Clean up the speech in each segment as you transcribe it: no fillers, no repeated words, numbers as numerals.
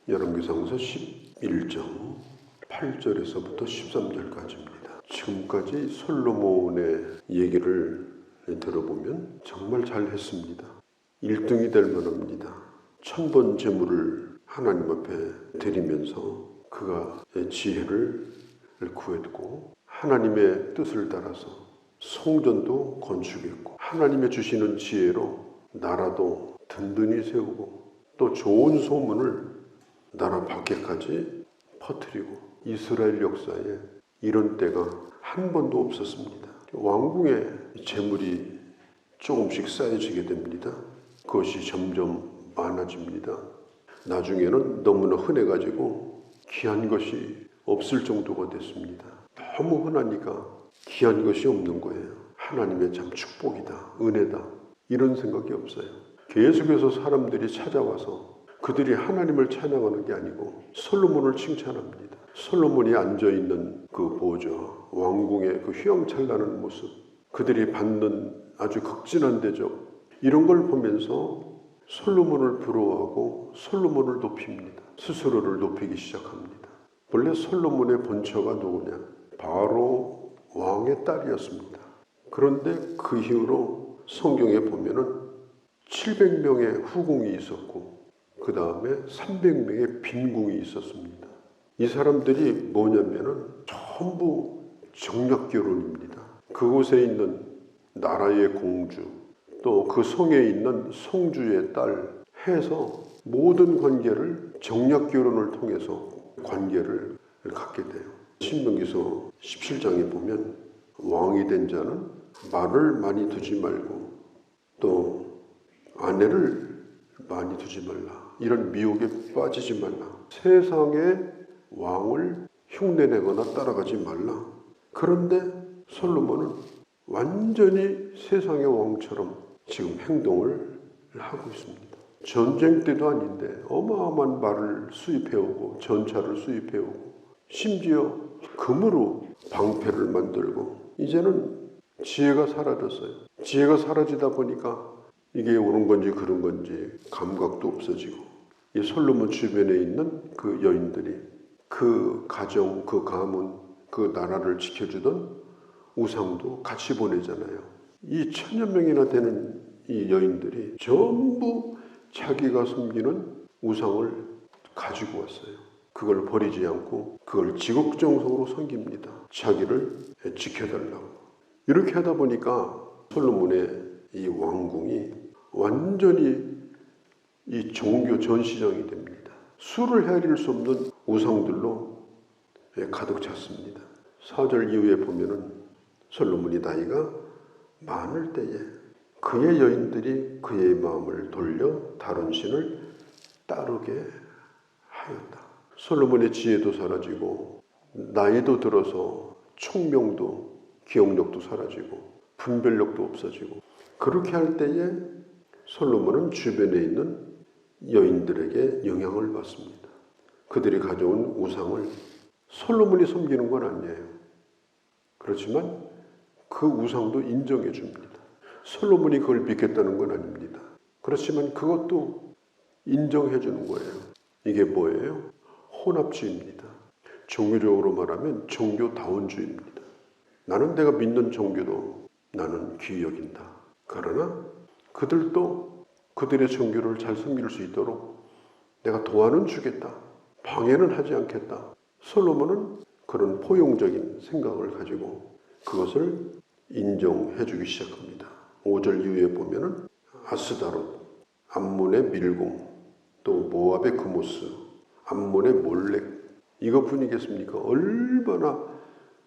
열왕기상서 11장 8절에서부터 13절까지입니다. 지금까지 솔로몬의 얘기를 들어보면 정말 잘했습니다. 1등이 될 만합니다. 천번 제물을 하나님 앞에 드리면서 그가 지혜를 구했고 하나님의 뜻을 따라서 성전도 건축했고 하나님의 주시는 지혜로 나라도 든든히 세우고 또 좋은 소문을 나라 밖에까지 퍼뜨리고 이스라엘 역사에 이런 때가 한 번도 없었습니다. 왕궁의 재물이 조금씩 쌓여지게 됩니다. 그것이 점점 많아집니다. 나중에는 너무나 흔해가지고 귀한 것이 없을 정도가 됐습니다. 너무 흔하니까 귀한 것이 없는 거예요. 하나님의 참 축복이다, 은혜다 이런 생각이 없어요. 계속해서 사람들이 찾아와서 그들이 하나님을 찬양하는 게 아니고 솔로몬을 칭찬합니다. 솔로몬이 앉아있는 그 보좌, 왕궁의 그 휘황찬란한 모습, 그들이 받는 아주 극진한 대접, 이런 걸 보면서 솔로몬을 부러워하고 솔로몬을 높입니다. 스스로를 높이기 시작합니다. 원래 솔로몬의 본처가 누구냐? 바로 왕의 딸이었습니다. 그런데 그 이후로 성경에 보면은 700명의 후궁이 있었고 그 다음에 300명의 빈궁이 있었습니다. 이 사람들이 뭐냐면은 전부 정략결혼입니다. 그곳에 있는 나라의 공주, 또 그 성에 있는 성주의 딸 해서 모든 관계를 정략결혼을 통해서 관계를 갖게 돼요. 신명기서 17장에 보면 왕이 된 자는 말을 많이 두지 말고 또 아내를 많이 두지 말라. 이런 미혹에 빠지지 말라. 세상의 왕을 흉내내거나 따라가지 말라. 그런데 솔로몬은 완전히 세상의 왕처럼 지금 행동을 하고 있습니다. 전쟁 때도 아닌데 어마어마한 말을 수입해오고 전차를 수입해오고 심지어 금으로 방패를 만들고 이제는 지혜가 사라졌어요. 지혜가 사라지다 보니까 이게 옳은 건지 그런 건지 감각도 없어지고 이 솔로몬 주변에 있는 그 여인들이 그 가정, 그 가문, 그 나라를 지켜주던 우상도 같이 보내잖아요. 이 1000여 명이나 되는 이 여인들이 전부 자기가 섬기는 우상을 가지고 왔어요. 그걸 버리지 않고 그걸 지극정성으로 섬깁니다. 자기를 지켜달라고. 이렇게 하다 보니까 솔로몬의 이 왕궁이 완전히 이 종교 전시장이 됩니다. 수를 헤아릴 수 없는 우상들로 가득 찼습니다. 4절 이후에 보면은 솔로몬이 나이가 많을 때에 그의 여인들이 그의 마음을 돌려 다른 신을 따르게 하였다. 솔로몬의 지혜도 사라지고 나이도 들어서 총명도 기억력도 사라지고 분별력도 없어지고 그렇게 할 때에 솔로몬은 주변에 있는 여인들에게 영향을 받습니다. 그들이 가져온 우상을 솔로몬이 섬기는 건 아니에요. 그렇지만 그 우상도 인정해 줍니다. 솔로몬이 그걸 믿겠다는 건 아닙니다. 그렇지만 그것도 인정해 주는 거예요. 이게 뭐예요? 혼합주의입니다. 종교적으로 말하면 종교다원주의입니다. 나는 내가 믿는 종교도 나는 귀히 여긴다. 그러나 그들도 그들의 종교를 잘 섬길 수 있도록 내가 도와는 주겠다. 방해는 하지 않겠다. 솔로몬은 그런 포용적인 생각을 가지고 그것을 인정해 주기 시작합니다. 5절 이후에 보면은 아스다롯, 암몬의 밀공, 또 모압의 그모스, 암몬의 몰렉, 이것뿐이겠습니까? 얼마나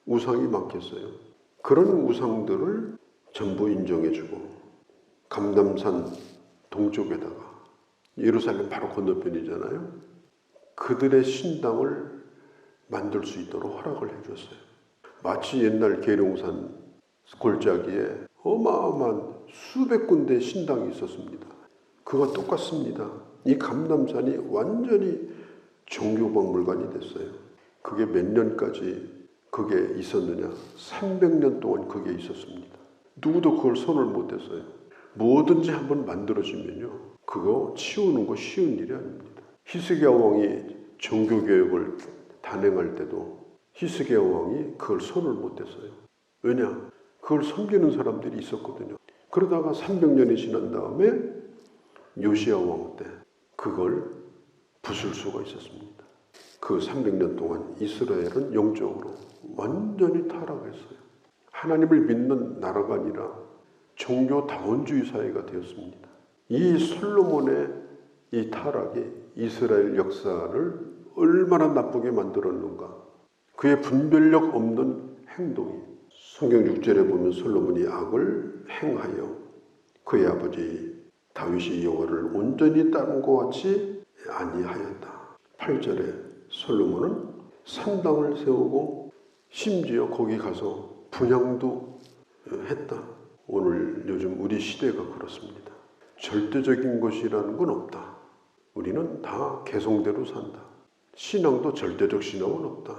우상이 많겠어요. 그런 우상들을 전부 인정해주고 감람산 동쪽에다가 예루살렘 바로 건너편이잖아요. 그들의 신당을 만들 수 있도록 허락을 해줬어요. 마치 옛날 계룡산 골짜기에 어마어마한 수백 군데 신당이 있었습니다. 그거 똑같습니다. 이 감람산이 완전히 종교박물관이 됐어요. 그게 몇 년까지 그게 있었느냐? 300년 동안 그게 있었습니다. 누구도 그걸 손을 못 댔어요. 뭐든지 한번 만들어지면요, 그거 치우는 거 쉬운 일이 아닙니다. 히스기야 왕이 종교개혁을 단행할 때도 히스기야 왕이 그걸 손을 못 댔어요. 왜냐? 그걸 섬기는 사람들이 있었거든요. 그러다가 300년이 지난 다음에 요시야 왕 때 그걸 부술 수가 있었습니다. 그 300년 동안 이스라엘은 영적으로 완전히 타락했어요. 하나님을 믿는 나라가 아니라 종교 다원주의 사회가 되었습니다. 이 솔로몬의 이 타락이 이스라엘 역사를 얼마나 나쁘게 만들었는가. 그의 분별력 없는 행동이 성경 6절에 보면 솔로몬이 악을 행하여 그의 아버지 다윗이 여호와를 온전히 따른 것 같이 아니하였다. 8절에 솔로몬은 산당을 세우고 심지어 거기 가서 분향도 했다. 오늘 요즘 우리 시대가 그렇습니다. 절대적인 것이라는 건 없다. 우리는 다 개성대로 산다. 신앙도 절대적 신앙은 없다.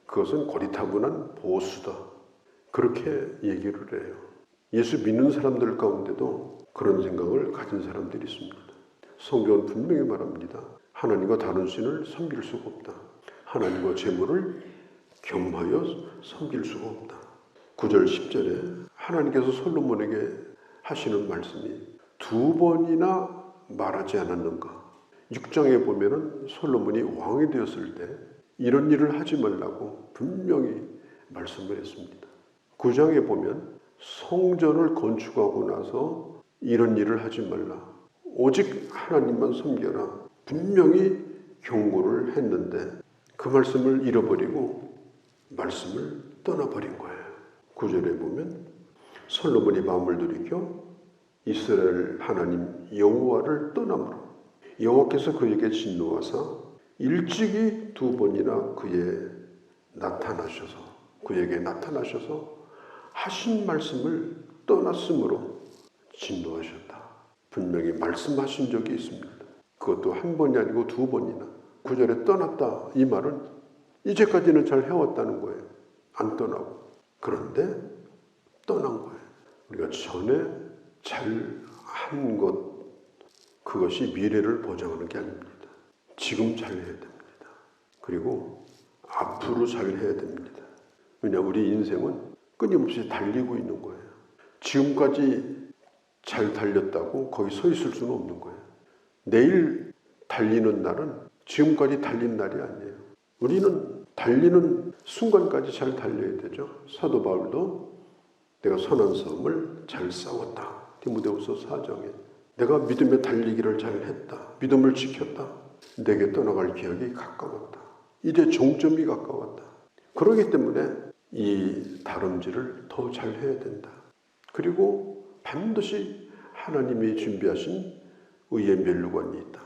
그것은 고리타분한 보수다. 그렇게 얘기를 해요. 예수 믿는 사람들 가운데도 그런 생각을 가진 사람들이 있습니다. 성경은 분명히 말합니다. 하나님과 다른 신을 섬길 수가 없다. 하나님과 재물을 겸하여 섬길 수가 없다. 9절 10절에 하나님께서 솔로몬에게 하시는 말씀이 2번이나 말하지 않았는가. 6장에 보면은 솔로몬이 왕이 되었을 때 이런 일을 하지 말라고 분명히 말씀을 했습니다. 9장에 보면 성전을 건축하고 나서 이런 일을 하지 말라. 오직 하나님만 섬겨라. 분명히 경고를 했는데 그 말씀을 잃어버리고 말씀을 떠나버린 거예요. 9절에 보면 솔로몬이 마음을 돌이켜 이스라엘 하나님 여호와를 떠나므로 여호와께서 그에게 진노하사 일찍이 2번이나 그에게 나타나셔서 하신 말씀을 떠났으므로 진노하셨다. 분명히 말씀하신 적이 있습니다. 그것도 1번이 아니고 2번이나 9절에 떠났다. 이 말은 이제까지는 잘 해왔다는 거예요. 안 떠나고. 그런데 떠난 거예요. 우리가 전에 잘한 것, 그것이 미래를 보장하는 게 아닙니다. 지금 잘 해야 됩니다. 그리고 앞으로 잘 해야 됩니다. 왜냐하면 우리 인생은 끊임없이 달리고 있는 거예요. 지금까지 잘 달렸다고 거기 서 있을 수는 없는 거예요. 내일 달리는 날은 지금까지 달린 날이 아니에요. 우리는 달리는 순간까지 잘 달려야 되죠. 사도 바울도 내가 선한 싸움을 잘 싸웠다. 디모데후서 4장에 내가 믿음의 달리기를 잘 했다. 믿음을 지켰다. 내게 떠나갈 기약이 가까웠다. 이제 종점이 가까웠다. 그렇기 때문에 이 다름질을 더 잘 해야 된다. 그리고 반드시 하나님이 준비하신 의의 면류관이 있다.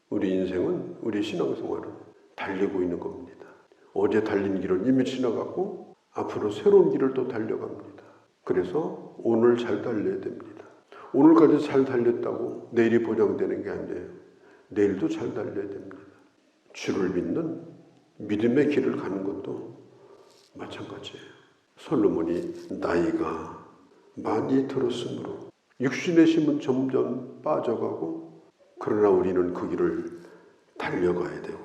우리 인생은, 우리 신앙생활은 달리고 있는 겁니다. 어제 달린 길은 이미 지나가고 앞으로 새로운 길을 또 달려갑니다. 그래서 오늘 잘 달려야 됩니다. 오늘까지 잘 달렸다고 내일이 보장되는 게 아니에요. 내일도 잘 달려야 됩니다. 주를 믿는 믿음의 길을 가는 것도 마찬가지예요. 솔로몬이 나이가 많이 들었으므로 육신의 힘은 점점 빠져가고 그러나 우리는 그 길을 달려가야 되고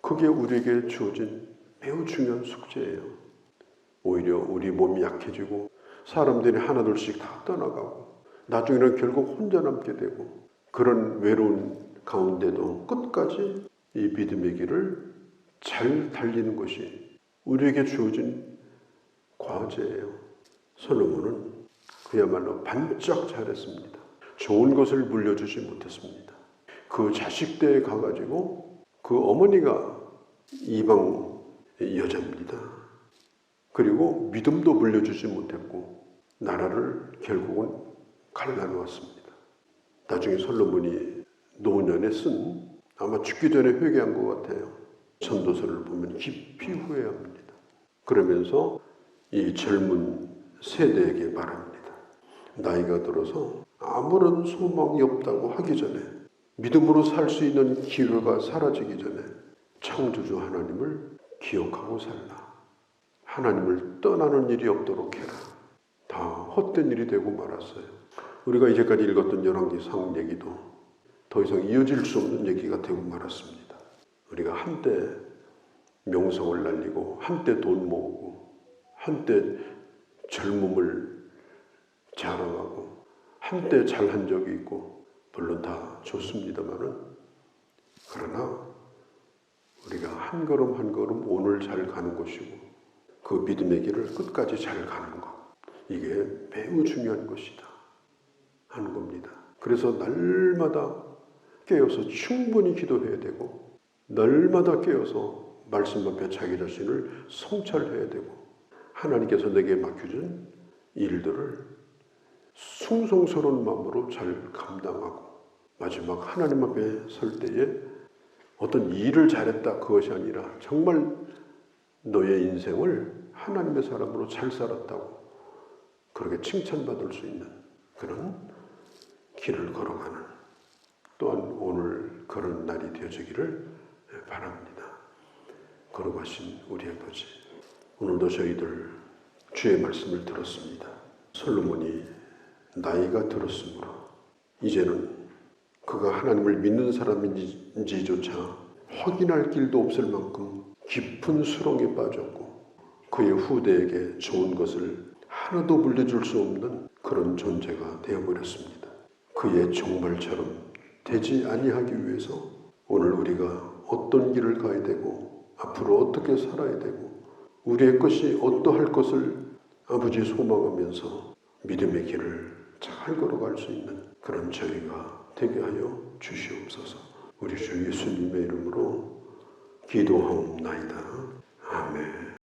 그게 우리에게 주어진 매우 중요한 숙제예요. 오히려 우리 몸이 약해지고 사람들이 하나둘씩 다 떠나가고 나중에는 결국 혼자 남게 되고 그런 외로운 가운데도 끝까지 이 믿음의 길을 잘 달리는 것이 우리에게 주어진 과제예요. 솔로몬은 그야말로 반짝 잘했습니다. 좋은 것을 물려주지 못했습니다. 그 자식 때에 가가지고 그 어머니가 이방 여자입니다. 그리고 믿음도 물려주지 못했고 나라를 결국은 갈라놓았습니다. 나중에 솔로몬이 노년에 쓴 아마 죽기 전에 회개한 것 같아요. 전도서를 보면 깊이 후회합니다. 그러면서 이 젊은 세대에게 말합니다. 나이가 들어서 아무런 소망이 없다고 하기 전에 믿음으로 살 수 있는 기회가 사라지기 전에 창조주 하나님을 기억하고 살라. 하나님을 떠나는 일이 없도록 해라. 다 헛된 일이 되고 말았어요. 우리가 이제까지 읽었던 열왕기상 얘기도 더 이상 이어질 수 없는 얘기가 되고 말았습니다. 우리가 한때 명성을 날리고 한때 돈 모으고 한때 젊음을 자랑하고 한때 잘한 적이 있고 물론 다 좋습니다마는 그러나 우리가 한 걸음 한 걸음 오늘 잘 가는 것이고 그 믿음의 길을 끝까지 잘 가는 것 이게 매우 중요한 것이다 하는 겁니다. 그래서 날마다 깨어서 충분히 기도해야 되고 날마다 깨어서 말씀 앞에 자기 자신을 성찰해야 되고 하나님께서 내게 맡겨준 일들을 숭성스러운 마음으로 잘 감당하고 마지막 하나님 앞에 설 때에 어떤 일을 잘했다 그것이 아니라 정말 너의 인생을 하나님의 사람으로 잘 살았다고 그렇게 칭찬받을 수 있는 그런 길을 걸어가는 또한 오늘 그런 날이 되어지기를 바랍니다. 걸어가신 우리 아버지, 오늘도 저희들 주의 말씀을 들었습니다. 솔로몬이 나이가 들었으므로 이제는 그가 하나님을 믿는 사람인지조차 확인할 길도 없을 만큼 깊은 수렁에 빠졌고 그의 후대에게 좋은 것을 하나도 물려줄 수 없는 그런 존재가 되어버렸습니다. 그의 종말처럼 되지 아니하기 위해서 오늘 우리가 어떤 길을 가야 되고 앞으로 어떻게 살아야 되고 우리의 것이 어떠할 것을 아버지 소망하면서 믿음의 길을 잘 걸어갈 수 있는 그런 저희가 되게 하여 주시옵소서. 우리 주 예수님의 이름으로 기도하옵나이다.